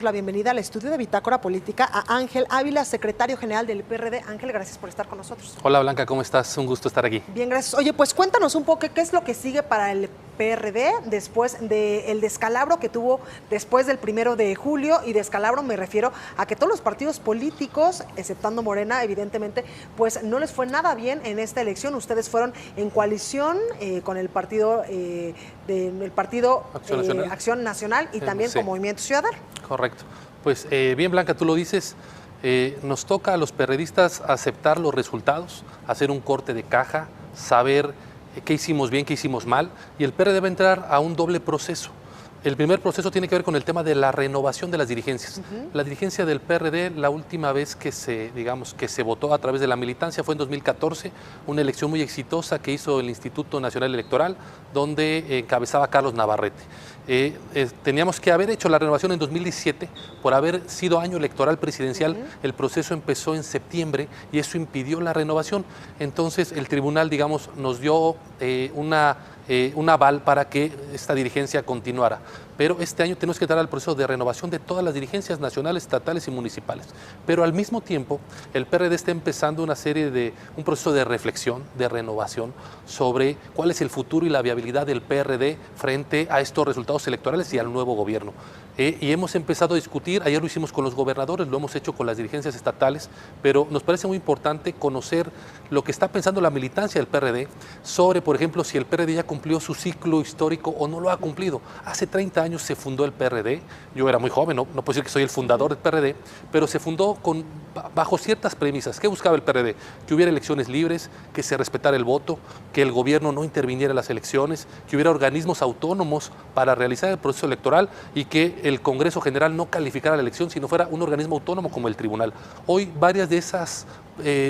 La bienvenida al estudio de Bitácora Política a Ángel Ávila, secretario general del PRD. Ángel, gracias por estar con nosotros. Hola Blanca, ¿cómo estás? Un gusto estar aquí. Bien, gracias. Oye, pues cuéntanos un poco qué es lo que sigue para el PRD después del descalabro que tuvo después del 1 de julio, y descalabro me refiero a que todos los partidos políticos, exceptando Morena, evidentemente, pues no les fue nada bien en esta elección. Ustedes fueron en coalición con el partido, Acción Nacional y también con Movimiento Ciudadano. Correcto. Pues bien, Blanca, tú lo dices, nos toca a los perredistas aceptar los resultados, hacer un corte de caja, saber qué hicimos bien, qué hicimos mal, y el PRD va a entrar a un doble proceso. El primer proceso tiene que ver con el tema de la renovación de las dirigencias. La dirigencia del PRD, la última vez que se votó a través de la militancia fue en 2014, una elección muy exitosa que hizo el Instituto Nacional Electoral, donde encabezaba Carlos Navarrete. Teníamos que haber hecho la renovación en 2017, por haber sido año electoral presidencial. El proceso empezó en septiembre y eso impidió la renovación. Entonces el tribunal, digamos, nos dio un aval para que esta dirigencia continuara. Pero este año tenemos que entrar al proceso de renovación de todas las dirigencias nacionales, estatales y municipales. Pero al mismo tiempo, el PRD está empezando un proceso de reflexión, de renovación, sobre cuál es el futuro y la viabilidad del PRD frente a estos resultados electorales y al nuevo gobierno. Y hemos empezado a discutir, ayer lo hicimos con los gobernadores, lo hemos hecho con las dirigencias estatales, pero nos parece muy importante conocer lo que está pensando la militancia del PRD sobre, por ejemplo, si el PRD ya cumplió su ciclo histórico o no lo ha cumplido. Hace 30 años se fundó el PRD, yo era muy joven, no puedo decir que soy el fundador del PRD, pero se fundó bajo ciertas premisas. ¿Qué buscaba el PRD? Que hubiera elecciones libres, que se respetara el voto, que el gobierno no interviniera en las elecciones, que hubiera organismos autónomos para realizar el proceso electoral y que el Congreso General no calificara la elección, sino fuera un organismo autónomo como el tribunal. Hoy varias de esos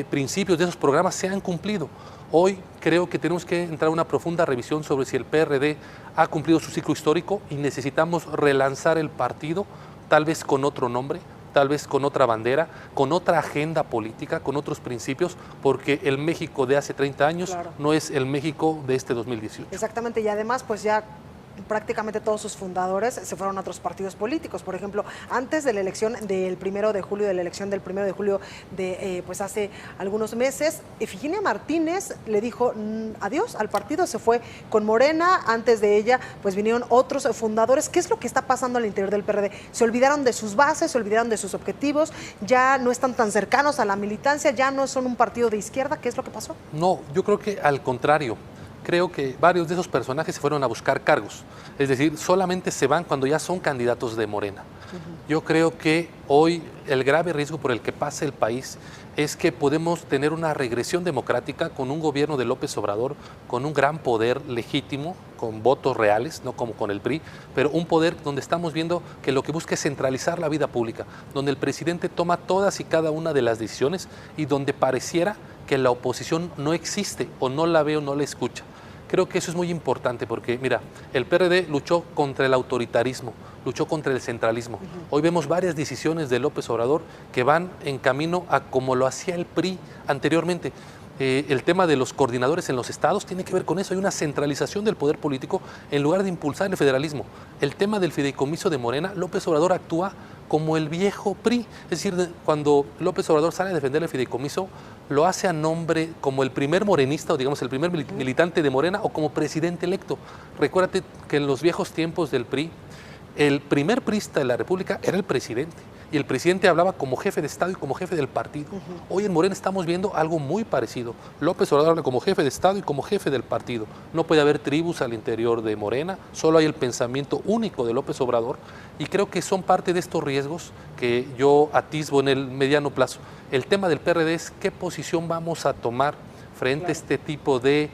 principios, de esos programas se han cumplido. Hoy creo que tenemos que entrar a una profunda revisión sobre si el PRD ha cumplido su ciclo histórico y necesitamos relanzar el partido, tal vez con otro nombre, tal vez con otra bandera, con otra agenda política, con otros principios, porque el México de hace 30 años no es el México de este 2018. Exactamente, y además pues ya prácticamente todos sus fundadores se fueron a otros partidos políticos. Por ejemplo, antes de la elección del 1 de julio, pues hace algunos meses, Efigenia Martínez le dijo adiós al partido, se fue con Morena. Antes de ella, pues vinieron otros fundadores. ¿Qué es lo que está pasando al interior del PRD? Se olvidaron de sus bases, se olvidaron de sus objetivos, ya no están tan cercanos a la militancia, ya no son un partido de izquierda. ¿Qué es lo que pasó? No, yo creo que al contrario. Creo que varios de esos personajes se fueron a buscar cargos, es decir, solamente se van cuando ya son candidatos de Morena. Yo creo que hoy el grave riesgo por el que pasa el país es que podemos tener una regresión democrática con un gobierno de López Obrador, con un gran poder legítimo, con votos reales, no como con el PRI, pero un poder donde estamos viendo que lo que busca es centralizar la vida pública, donde el presidente toma todas y cada una de las decisiones y donde pareciera que la oposición no existe o no la ve o no la escucha. Creo que eso es muy importante porque, mira, el PRD luchó contra el autoritarismo, luchó contra el centralismo. Hoy vemos varias decisiones de López Obrador que van en camino a como lo hacía el PRI anteriormente. El tema de los coordinadores en los estados tiene que ver con eso. Hay una centralización del poder político en lugar de impulsar el federalismo. El tema del fideicomiso de Morena, López Obrador actúa como el viejo PRI. Es decir, cuando López Obrador sale a defender el fideicomiso, lo hace a nombre como el primer morenista, o digamos el primer militante de Morena, o como presidente electo. Recuérdate que en los viejos tiempos del PRI, el primer priista de la República era el presidente. Y el presidente hablaba como jefe de Estado y como jefe del partido. Hoy en Morena estamos viendo algo muy parecido. López Obrador habla como jefe de Estado y como jefe del partido. No puede haber tribus al interior de Morena, solo hay el pensamiento único de López Obrador. Y creo que son parte de estos riesgos que yo atisbo en el mediano plazo. El tema del PRD es qué posición vamos a tomar frente a este tipo de,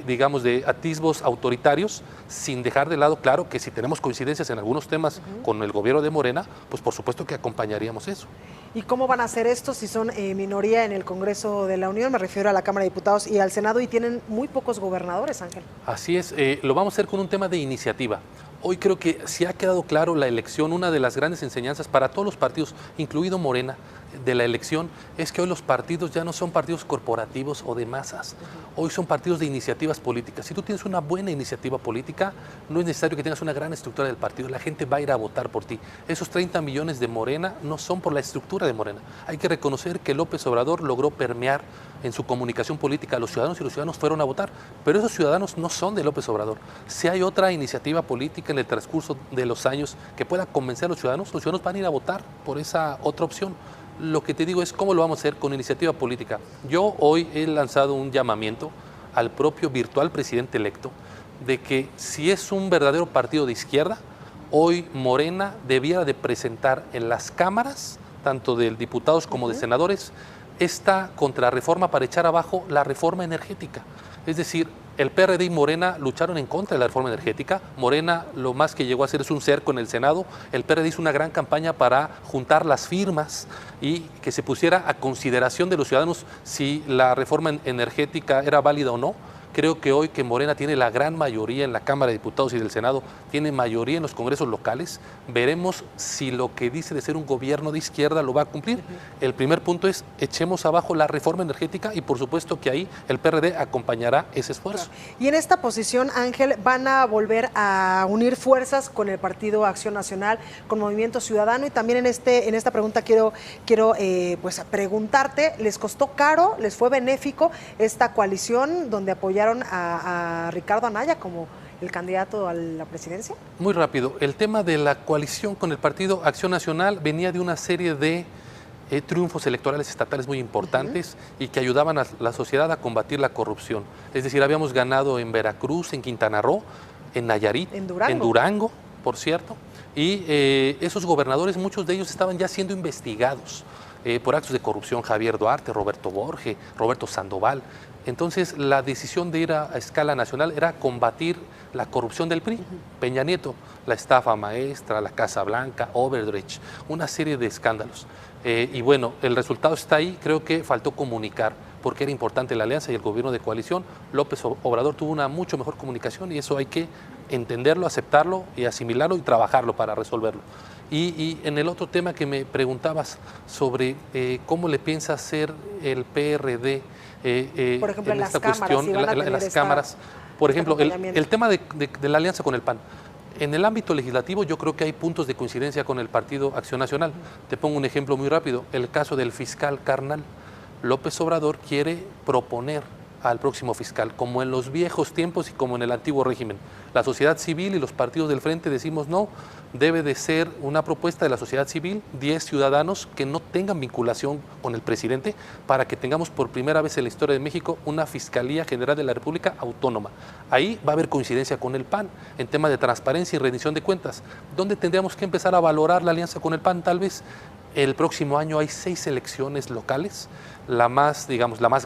digamos, de atisbos autoritarios, sin dejar de lado, claro, que si tenemos coincidencias en algunos temas con el gobierno de Morena, pues por supuesto que acompañaríamos eso. ¿Y cómo van a hacer esto si son minoría en el Congreso de la Unión? Me refiero a la Cámara de Diputados y al Senado, y tienen muy pocos gobernadores, Ángel. Así es, lo vamos a hacer con un tema de iniciativa. Hoy creo que si ha quedado claro la elección, una de las grandes enseñanzas para todos los partidos, incluido Morena, de la elección, es que hoy los partidos ya no son partidos corporativos o de masas. Hoy son partidos de iniciativas políticas. Si tú tienes una buena iniciativa política, no es necesario que tengas una gran estructura del partido. La gente va a ir a votar por ti. Esos 30 millones de Morena no son por la estructura de Morena. Hay que reconocer que López Obrador logró permear en su comunicación política a los ciudadanos y los ciudadanos fueron a votar. Pero esos ciudadanos no son de López Obrador. Si hay otra iniciativa política en el transcurso de los años que pueda convencer a los ciudadanos van a ir a votar por esa otra opción. Lo que te digo es cómo lo vamos a hacer con iniciativa política. Yo hoy he lanzado un llamamiento al propio virtual presidente electo de que si es un verdadero partido de izquierda, hoy Morena debiera de presentar en las cámaras, tanto de diputados como de senadores, esta contrarreforma para echar abajo la reforma energética. Es decir, el PRD y Morena lucharon en contra de la reforma energética. Morena lo más que llegó a hacer es un cerco en el Senado. El PRD hizo una gran campaña para juntar las firmas y que se pusiera a consideración de los ciudadanos si la reforma energética era válida o no. Creo que hoy que Morena tiene la gran mayoría en la Cámara de Diputados y del Senado, tiene mayoría en los congresos locales, veremos si lo que dice de ser un gobierno de izquierda lo va a cumplir. El primer punto es echemos abajo la reforma energética y por supuesto que ahí el PRD acompañará ese esfuerzo. Y en esta posición, Ángel, van a volver a unir fuerzas con el Partido Acción Nacional, con Movimiento Ciudadano y también en esta pregunta quiero pues preguntarte, ¿les costó caro, les fue benéfico esta coalición donde apoyaron a Ricardo Anaya como el candidato a la presidencia? Muy rápido, el tema de la coalición con el Partido Acción Nacional venía de una serie de triunfos electorales estatales muy importantes y que ayudaban a la sociedad a combatir la corrupción. Es decir, habíamos ganado en Veracruz, en Quintana Roo, en Nayarit, en Durango, por cierto, y esos gobernadores, muchos de ellos estaban ya siendo investigados por actos de corrupción, Javier Duarte, Roberto Borge, Roberto Sandoval. Entonces, la decisión de ir a escala nacional era combatir la corrupción del PRI. Peña Nieto, la estafa maestra, la Casa Blanca, Overdrecht, una serie de escándalos. Y bueno, el resultado está ahí. Creo que faltó comunicar, porque era importante la alianza y el gobierno de coalición. López Obrador tuvo una mucho mejor comunicación y eso hay que entenderlo, aceptarlo y asimilarlo y trabajarlo para resolverlo. Y en el otro tema que me preguntabas sobre cómo le piensa hacer el PRD, por ejemplo, en esta cámaras, cuestión, si en las cámaras. Por ejemplo, el tema de la alianza con el PAN. En el ámbito legislativo yo creo que hay puntos de coincidencia con el Partido Acción Nacional. Te pongo un ejemplo muy rápido, el caso del fiscal carnal. López Obrador quiere proponer al próximo fiscal, como en los viejos tiempos y como en el antiguo régimen. La sociedad civil y los partidos del frente decimos no, debe de ser una propuesta de la sociedad civil, 10 ciudadanos que no tengan vinculación con el presidente, para que tengamos por primera vez en la historia de México una Fiscalía General de la República autónoma. Ahí va a haber coincidencia con el PAN en temas de transparencia y rendición de cuentas. ¿Dónde tendríamos que empezar a valorar la alianza con el PAN? Tal vez el próximo año hay 6 elecciones locales. La más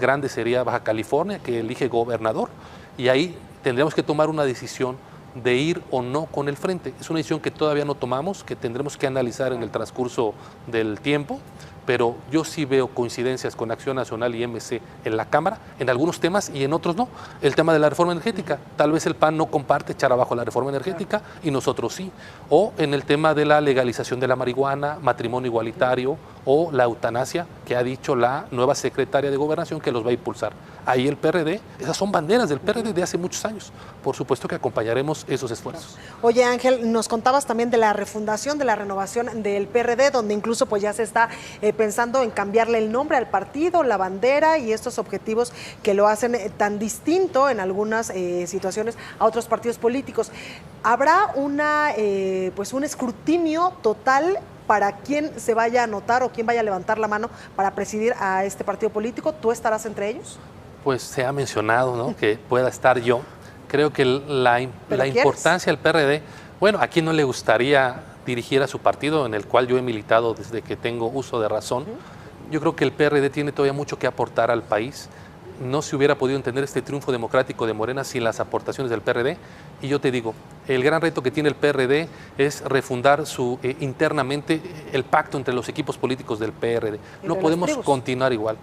grande sería Baja California, que elige gobernador, y ahí tendríamos que tomar una decisión de ir o no con el frente. Es una decisión que todavía no tomamos, que tendremos que analizar en el transcurso del tiempo, pero yo sí veo coincidencias con Acción Nacional y MC en la Cámara, en algunos temas y en otros no. El tema de la reforma energética, tal vez el PAN no comparte echar abajo la reforma energética y nosotros sí. O en el tema de la legalización de la marihuana, matrimonio igualitario o la eutanasia, que ha dicho la nueva secretaria de Gobernación que los va a impulsar. Ahí el PRD, esas son banderas del PRD de hace muchos años. Por supuesto que acompañaremos esos esfuerzos. Oye, Ángel, nos contabas también de la refundación, de la renovación del PRD, donde incluso pues ya se está pensando en cambiarle el nombre al partido, la bandera y estos objetivos que lo hacen tan distinto en algunas situaciones a otros partidos políticos. ¿Habrá pues un escrutinio total para quién se vaya a anotar o quién vaya a levantar la mano para presidir a este partido político? ¿Tú estarás entre ellos? Pues se ha mencionado, ¿no?, que pueda estar yo. Creo que la importancia del PRD, bueno, ¿a quién no le gustaría dirigir a su partido en el cual yo he militado desde que tengo uso de razón? Yo creo que el PRD tiene todavía mucho que aportar al país. No se hubiera podido entender este triunfo democrático de Morena sin las aportaciones del PRD. Y yo te digo, el gran reto que tiene el PRD es refundar internamente el pacto entre los equipos políticos del PRD. No podemos continuar igual.